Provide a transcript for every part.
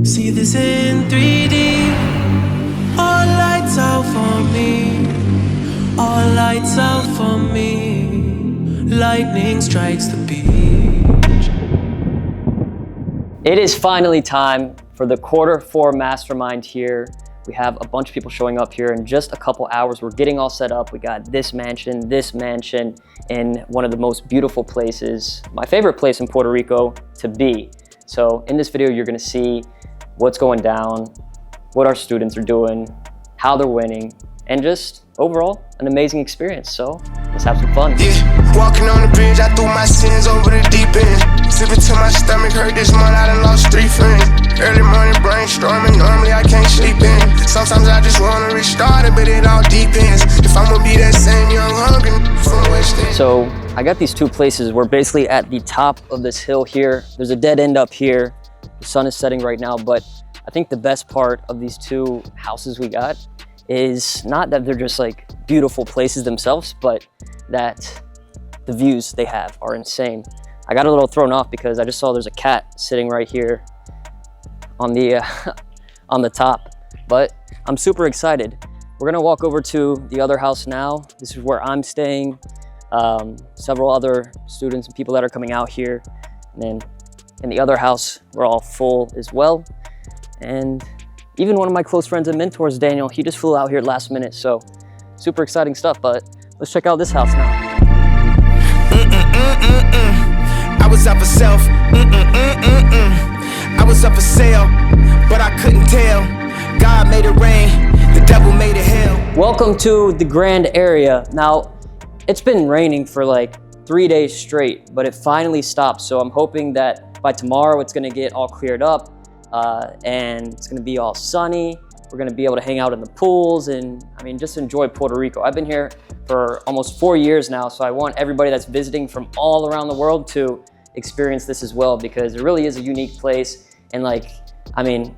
See this in 3D. All lights out for me. All lights out for me. Lightning strikes the beach. It is finally time for the Q4 Mastermind here. We have a bunch of people showing up here in just a couple hours. We're getting all set up. We got this mansion, in one of the most beautiful places, my favorite place in Puerto Rico to be. So in this video, you're gonna see what's going down, what our students are doing, how they're winning, and just overall an amazing experience. So let's have some fun. Yeah, walking on the bridge, I threw my sins over the deep end. Sipping till my stomach hurt this month, I done lost 3 friends. Early morning brainstorming, normally I can't sleep in. Sometimes I just wanna restart it, but it all depends. If I'm gonna be that same young hungry from West End. So I got these two places. We're basically at the top of this hill here. There's a dead end up here. The sun is setting right now, but I think the best part of these two houses we got is not that they're just like beautiful places themselves, but that the views they have are insane. I got a little thrown off because I just saw there's a cat sitting right here on the on the top, but I'm super excited. We're gonna walk over to the other house now. This is where I'm staying. Several other students and people that are coming out here, and then in the other house we're all full as well. And even one of my close friends and mentors, Daniel, he just flew out here last minute, so super exciting stuff. But let's check out this house now. I was up for self. I was up for sale, but I couldn't tell. God made it rain, the devil made it hell. Welcome to the Grand area. Now, it's been raining for like 3 days straight, but it finally stopped. So I'm hoping that by tomorrow it's gonna get all cleared up and it's gonna be all sunny. We're gonna be able to hang out in the pools and I mean, just enjoy Puerto Rico. I've been here for almost 4 years now, so I want everybody that's visiting from all around the world to experience this as well, because it really is a unique place. And like, I mean,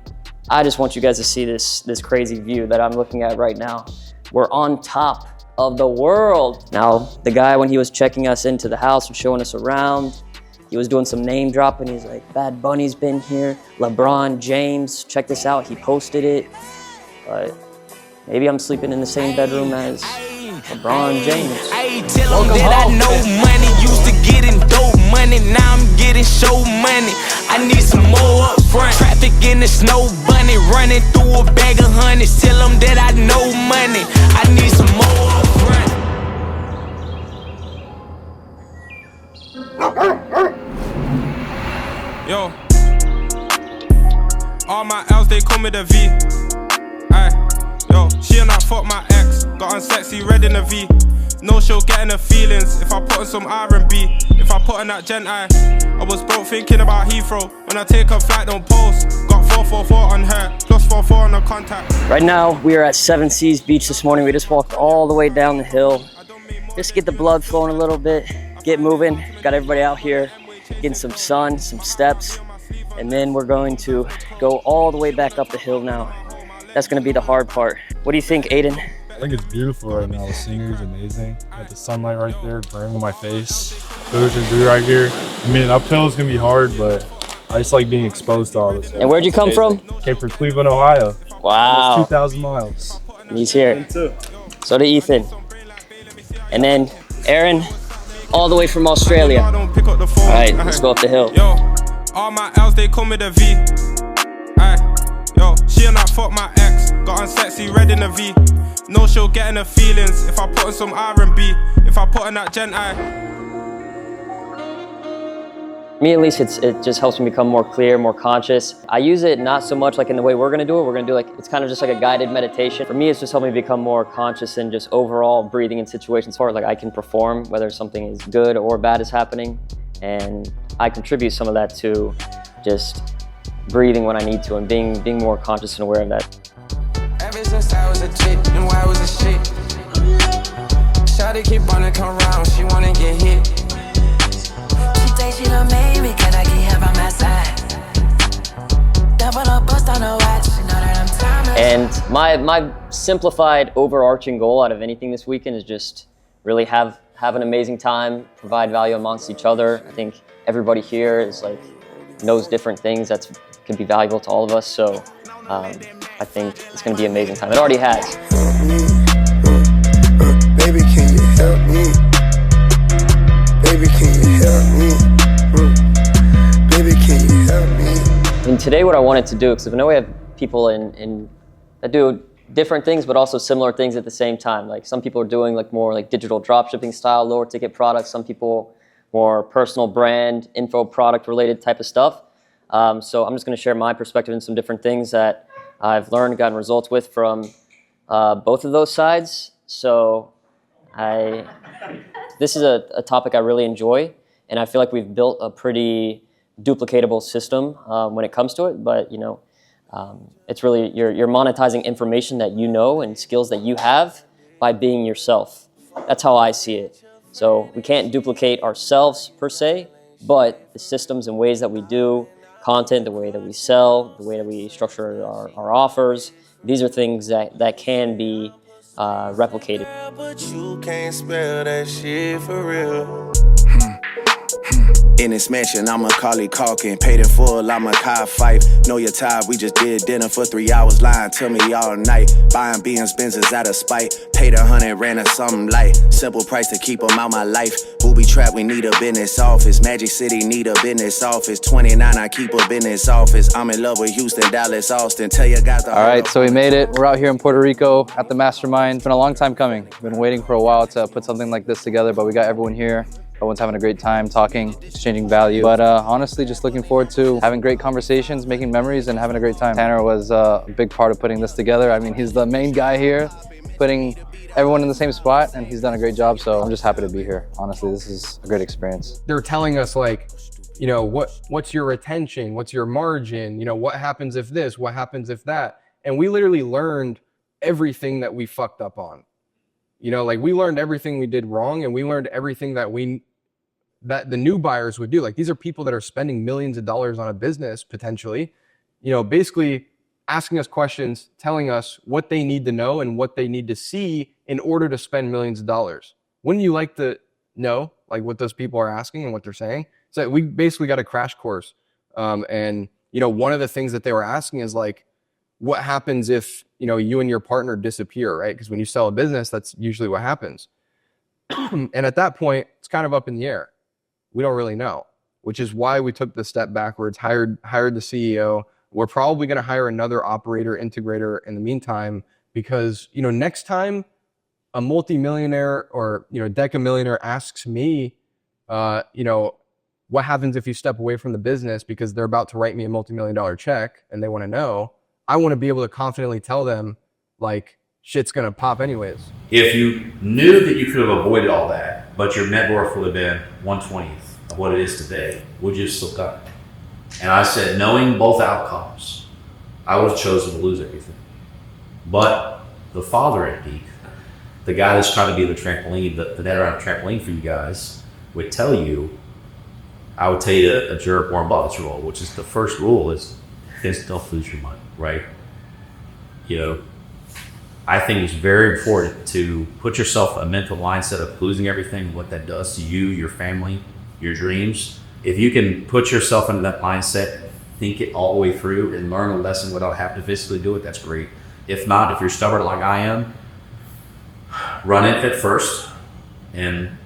I just want you guys to see this crazy view that I'm looking at right now. We're on top of the world. Now, the guy, when he was checking us into the house and showing us around, he was doing some name dropping. He's like, Bad Bunny's been here, LeBron James, check this out, he posted it. But maybe I'm sleeping in the same bedroom as LeBron James. Tell them that I know money, used to getting dope money, now I'm getting show money. I need some more up front. Traffic in the snow bunny, running through a bag of hundreds. Tell them that I know money, I need some more up front. Yo, all my L's, they call me the V. Aye, yo, she and I fuck my ex, got unsexy red in the V. No, she'll get in her feelings if I put on some R&B. If I put on that Gen I was broke thinking about Heathrow. When I take a flight, don't post. Got 444 on her, plus 44 on the contact. Right now, we are at Seven Seas Beach this morning. We just walked all the way down the hill. Just to get the blood flowing a little bit, get moving. Got everybody out here getting some sun, some steps. And then we're going to go all the way back up the hill now. That's gonna be the hard part. What do you think, Aiden? I think it's beautiful right now. The scenery is amazing. Got the sunlight right there, burning on my face. Ocean view right here. I mean, uphill is gonna be hard, but I just like being exposed to all this. And where'd you come from? Came from Cleveland, Ohio. Wow. 2,000 miles. He's here. So did Ethan. And then Aaron, all the way from Australia. All right, let's go up the hill. Yo, all my L's, they call me the V. Aye, yo, she and I fuck my ex, got unsexy red in the V. No, she'll get in her feelings if I put on some R&B. If I put on that Gen I. Me, at least, it just helps me become more clear, more conscious. I use it not so much like in the way we're gonna do it. We're gonna do like, it's kind of just like a guided meditation. For me, it's just helped me become more conscious and just overall breathing in situations where like I can perform, whether something is good or bad is happening. And I contribute some of that to just breathing when I need to and being more conscious and aware of that. Ever since I was a chick, and why was a shit. Shawty keep wanna come round, she wanna get hit. She say she done made me, can I keep her by my side? Double up, bust on the watch, you know that I'm timeless. And my simplified overarching goal out of anything this weekend is just really have an amazing time, provide value amongst each other. I think everybody here is like knows different things that can be valuable to all of us. So I think it's going to be an amazing time. It already has. Baby, can you help me? Baby, can you help me? Baby, can you help me? And today what I wanted to do, because I know we have people that do different things, but also similar things at the same time. Like some people are doing like more like digital dropshipping style, lower ticket products. Some people more personal brand, info product related type of stuff. So I'm just going to share my perspective and some different things that I've learned, gotten results with from both of those sides. So this is a topic I really enjoy, and I feel like we've built a pretty duplicatable system when it comes to it. But it's really you're monetizing information that you know and skills that you have by being yourself. That's how I see it. So we can't duplicate ourselves per se, but the systems and ways that we do content, the way that we sell, the way that we structure our offers, these are things that can be replicated. But you can't spell that shit for real. In this mansion, I'm Macaulay Culkin. Paid in full, I'm a Kai Fife. Know your type, we just did dinner for 3 hours. Lying to me all night. Buying BM's Benzes out of spite. Paid 100, ran a something light. Simple price to keep them out my life. Booby trap, we need a business office. Magic City need a business office. 29, I keep a business office. I'm in love with Houston, Dallas, Austin. Tell you guys the. All right, so we made it. We're out here in Puerto Rico at the Mastermind. It's been a long time coming. Been waiting for a while to put something like this together, but we got everyone here. Everyone's having a great time talking, exchanging value. But honestly, just looking forward to having great conversations, making memories, and having a great time. Tanner was a big part of putting this together. I mean, he's the main guy here, putting everyone in the same spot, and he's done a great job. So I'm just happy to be here. Honestly, this is a great experience. They're telling us like, you know, what's your retention? What's your margin? You know, what happens if this? What happens if that? And we literally learned everything that we fucked up on. You know, like we learned everything we did wrong, and we learned everything that the new buyers would do. Like these are people that are spending millions of dollars on a business potentially, you know, basically asking us questions, telling us what they need to know and what they need to see in order to spend millions of dollars. Wouldn't you like to know like what those people are asking and what they're saying? So we basically got a crash course. And you know, one of the things that they were asking is like, what happens if, you know, you and your partner disappear, right? Because when you sell a business, that's usually what happens. And at that point, it's kind of up in the air. We don't really know, which is why we took the step backwards, hired the CEO. We're probably going to hire another operator, integrator in the meantime, because, you know, next time a multimillionaire or, you know, decamillionaire asks me, you know, what happens if you step away from the business because they're about to write me a multi-million-dollar check and they want to know, I want to be able to confidently tell them like shit's going to pop anyways. If you knew that you could have avoided all that, but your net worth would have been 1/20th of what it is today, would you have still done it? And I said, knowing both outcomes, I would have chosen to lose everything. But the father at Peak, the guy that's trying to be the trampoline, the net around trampoline for you guys, would tell you, I would tell you a jerk Warren Buffett's rule, which is the first rule is don't lose your money, right? You know, I think it's very important to put yourself a mental mindset of losing everything, what that does to you, your family, your dreams. If you can put yourself into that mindset, think it all the way through and learn a lesson without having to physically do it, that's great. If not, if you're stubborn like I am, run it at first and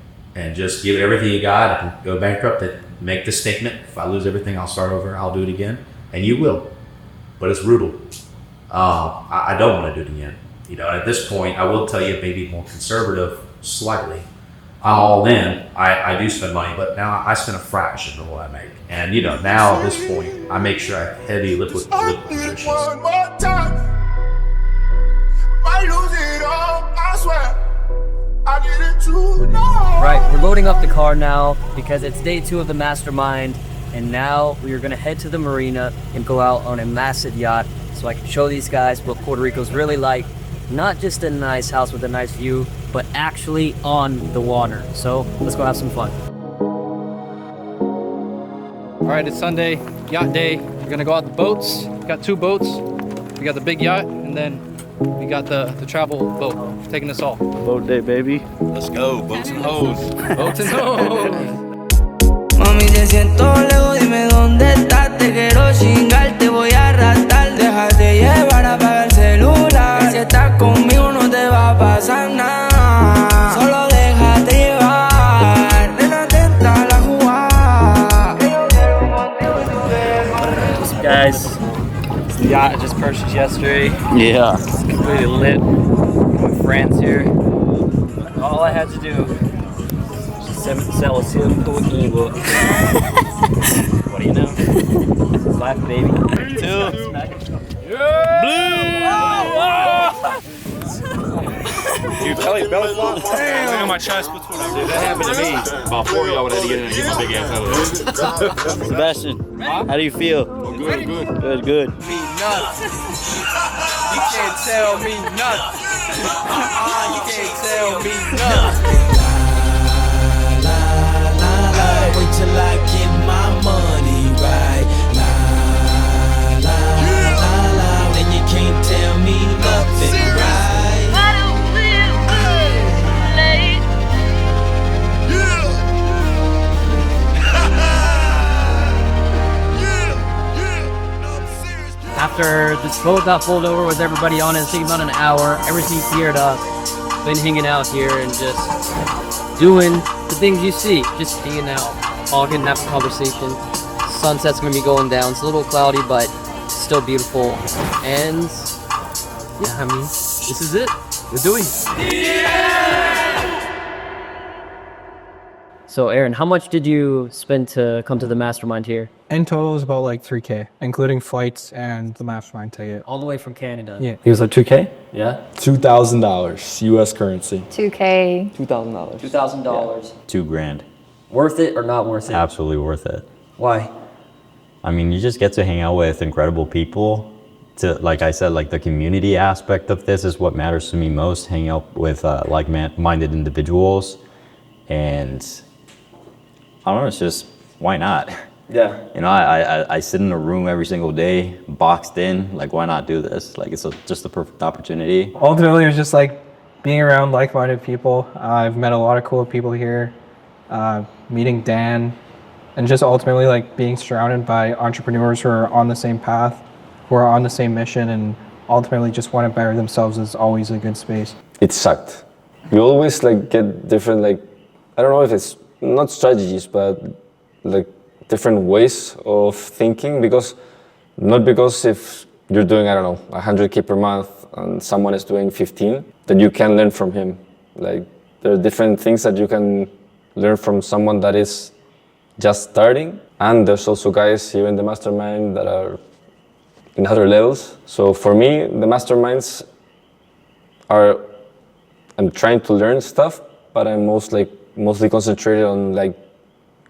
just give it everything you got and go bankrupt and make the statement, if I lose everything, I'll start over, I'll do it again. And you will, but it's brutal. I don't want to do it again. You know, at this point, I will tell you maybe more conservative slightly. I'm all in. I do spend money, but now I spend a fraction of what I make. And you know, now at this point, I make sure I have heavy liquid positions. One more time. Might lose it all, I swear. I did it too. No. Right, we're loading up the car now because it's day 2 of the Mastermind, and now we are gonna head to the marina and go out on a massive yacht so I can show these guys what Puerto Rico's really like. Not just a nice house with a nice view, but actually on the water. So let's go have some fun. All right, it's Sunday, yacht day. We're gonna go out the boats. We got 2 boats. We got the big yacht, and then we got the travel boat taking us all. Boat day, baby. Let's go, boats and hoes. Boats and hoes. Mami, te siento lejos, dime dónde estás. te quiero chingar, te voy a arrastrar. Déjate llevar, apaga el celular. Que si estás conmigo no te va a pasar nada. Solo déjate llevar. Nena, atenta a la jugada. Guys, this yacht I just purchased yesterday. Yeah. It's completely lit. With friends here. All I had to do was sell a simple ebook. What do you know? This is life, baby. Two. Dude, belly flop. Damn. On my chest. Dude, that happened to me. About 4 of y'all would have to get in and get my big ass out of there. Sebastian, how do you feel? Good. Good. Me nuts. You can't tell me nothing. You can't tell me nothing. Wait till I get my money right. La, then you can't tell me nothing, right? After this boat got pulled over with everybody on it, it's taking about an hour. Everything cleared up. Been hanging out here and just doing the things you see. Just hanging out, talking, having conversation. Sunset's gonna be going down. It's a little cloudy, but still beautiful. And yeah, I mean, this is it. We're doing it. So Aaron, how much did you spend to come to the Mastermind here? In total, it was about like $3K, including flights and the Mastermind ticket. All the way from Canada. Yeah. He was like $2K? Yeah? $2,000 US currency. $2K. $2,000. $2,000. $2,000. Worth it or not worth it? Absolutely worth it. Why? I mean, you just get to hang out with incredible people. Like I said, like the community aspect of this is what matters to me most. Hanging out with like-minded individuals, and I don't know. It's just why not? Yeah. You know, I sit in a room every single day, boxed in. Like, why not do this? Like, it's just the perfect opportunity. Ultimately, it was just like being around like-minded people. I've met a lot of cool people here. Meeting Dan, and just ultimately like being surrounded by entrepreneurs who are on the same path, who are on the same mission, and ultimately just want to better themselves is always a good space. It sucked. You always like get different, like, I don't know if it's not strategies, but like different ways of thinking, because if you're doing, I don't know, 100K per month and someone is doing 15, then you can learn from him. Like, there are different things that you can learn from someone that is just starting. And there's also guys here in the Mastermind that are in other levels. So for me, the Masterminds are, I'm trying to learn stuff, but I'm mostly concentrated on like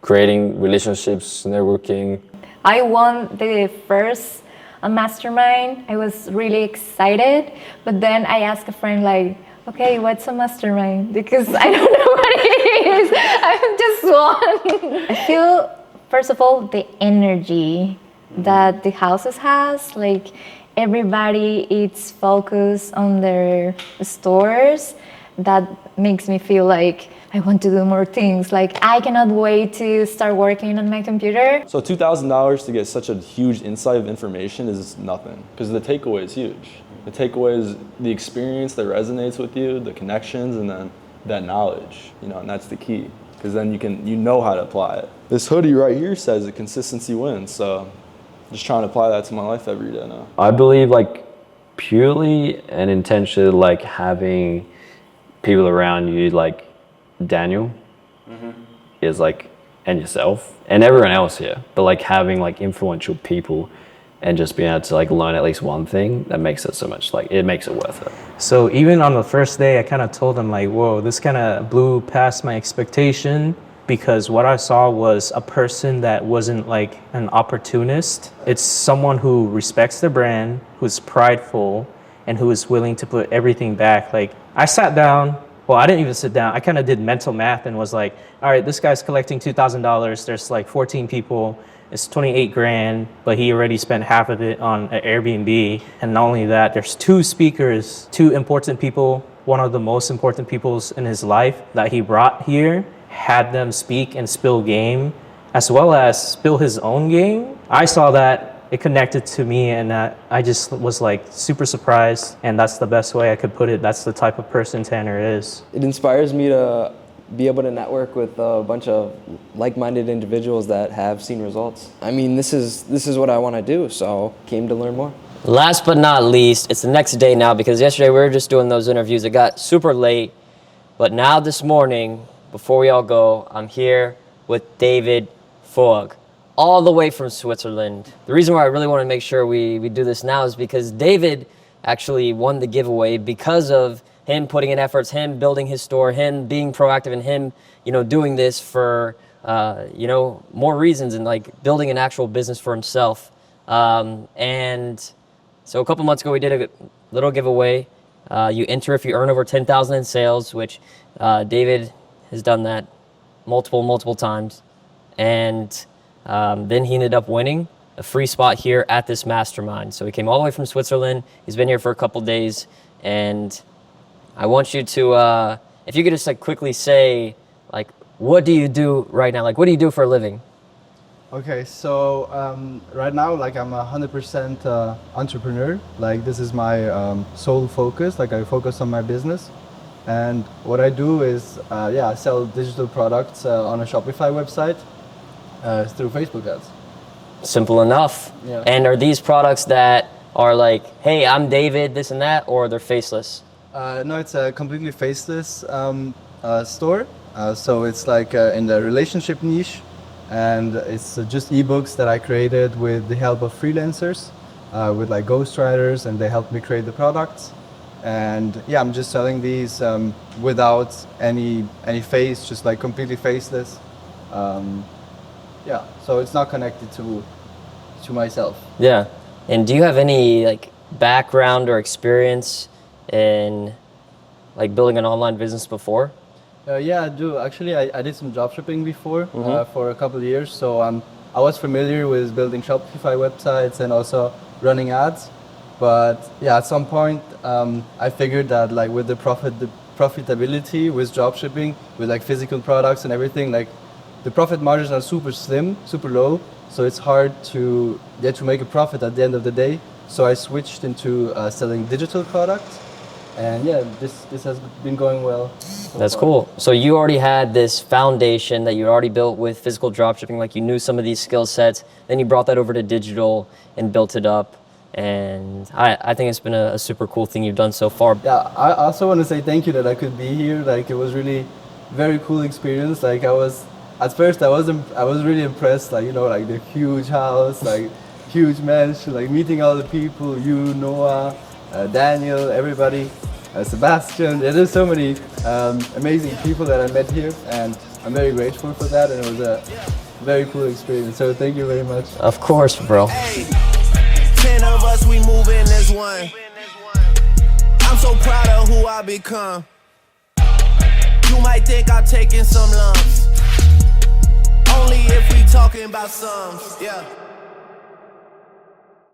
creating relationships, networking. I won the first Mastermind. I was really excited, but then I asked a friend like, okay, what's a Mastermind? Because I don't know what it is. I just won. I feel, first of all, the energy that the houses has, like everybody is focused on their stores. That makes me feel like I want to do more things. Like, I cannot wait to start working on my computer. So $2,000 to get such a huge insight of information is nothing, because the takeaway is huge. The takeaway is the experience that resonates with you, the connections, and then that knowledge, you know, and that's the key, because then you know how to apply it. This hoodie right here says that consistency wins, so just trying to apply that to my life every day now. I believe like purely and intentionally, like having people around you like Daniel is like, and yourself and everyone else here, but like having like influential people and just being able to like learn at least one thing, that makes it so much, like it makes it worth it. So even on the first day, I kind of told them like, whoa, this kind of blew past my expectation, because what I saw was a person that wasn't like an opportunist. It's someone who respects the brand, who's prideful, and who is willing to put everything back. Like, I sat down, well, I didn't even sit down. I kind of did mental math and was like, all right, this guy's collecting $2,000. There's like 14 people. It's 28 grand, but he already spent half of it on an Airbnb. And not only that, there's two speakers, two important people, one of the most important people in his life that he brought here, had them speak and spill game, as well as spill his own game. I saw that, it connected to me, and I just was like super surprised, and that's the best way I could put it. That's the type of person Tanner is. It inspires me to be able to network with a bunch of like-minded individuals that have seen results. I mean, this is what I want to do, so came to learn more. Last but not least, it's the next day now, because yesterday we were just doing those interviews. It got super late, but now this morning, before we all go, I'm here with David Fogg, all the way from Switzerland. The reason why I really want to make sure we do this now is because David actually won the giveaway because of him putting in efforts, him building his store, him being proactive, and him, doing this for, more reasons, and like building an actual business for himself. And so a couple months ago, we did a little giveaway. You enter if you earn over 10,000 in sales, which David has done that multiple times. And then he ended up winning a free spot here at this mastermind. So he came all the way from Switzerland. He's been here for a couple days, and I want you to, if you could just like quickly say, like, what do you do right now? Like, what do you do for a living? Okay, so right now, like, I'm 100% entrepreneur. Like, this is my sole focus. Like, I focus on my business. And what I do is, I sell digital products on a Shopify website through Facebook ads. Simple enough. Yeah. And are these products that are like, hey, I'm David, this and that, or they're faceless? No, it's a completely faceless store. So it's like in the relationship niche. And it's just ebooks that I created with the help of freelancers, with like ghostwriters, and they helped me create the products. And yeah, I'm just selling these without any face, just like completely faceless. So it's not connected to myself. Yeah. And do you have any like background or experience in like building an online business before? Yeah, I do. Actually, I did some dropshipping before for a couple of years. So I was familiar with building Shopify websites and also running ads. But yeah, at some point, I figured that like with the profitability with dropshipping, with like physical products and everything, like the profit margins are super slim, super low. So it's hard to make a profit at the end of the day. So I switched into selling digital products. And yeah, this has been going well. That's cool. So you already had this foundation that you already built with physical dropshipping, like you knew some of these skill sets, then you brought that over to digital and built it up. And I think it's been a super cool thing you've done so far. Yeah, I also want to say thank you that I could be here. Like, it was really very cool experience. Like, at first I was really impressed, like, like the huge house, like huge mansion, like meeting all the people, you, Noah, Daniel, everybody. Sebastian, there's so many amazing people that I met here, and I'm very grateful for that, and it was a very cool experience, so thank you very much. Of course, bro. Hey, 10 of us, we moving as one. I'm so proud of who I become. You might think I'm taking some lumps, only if we talking about sums, yeah.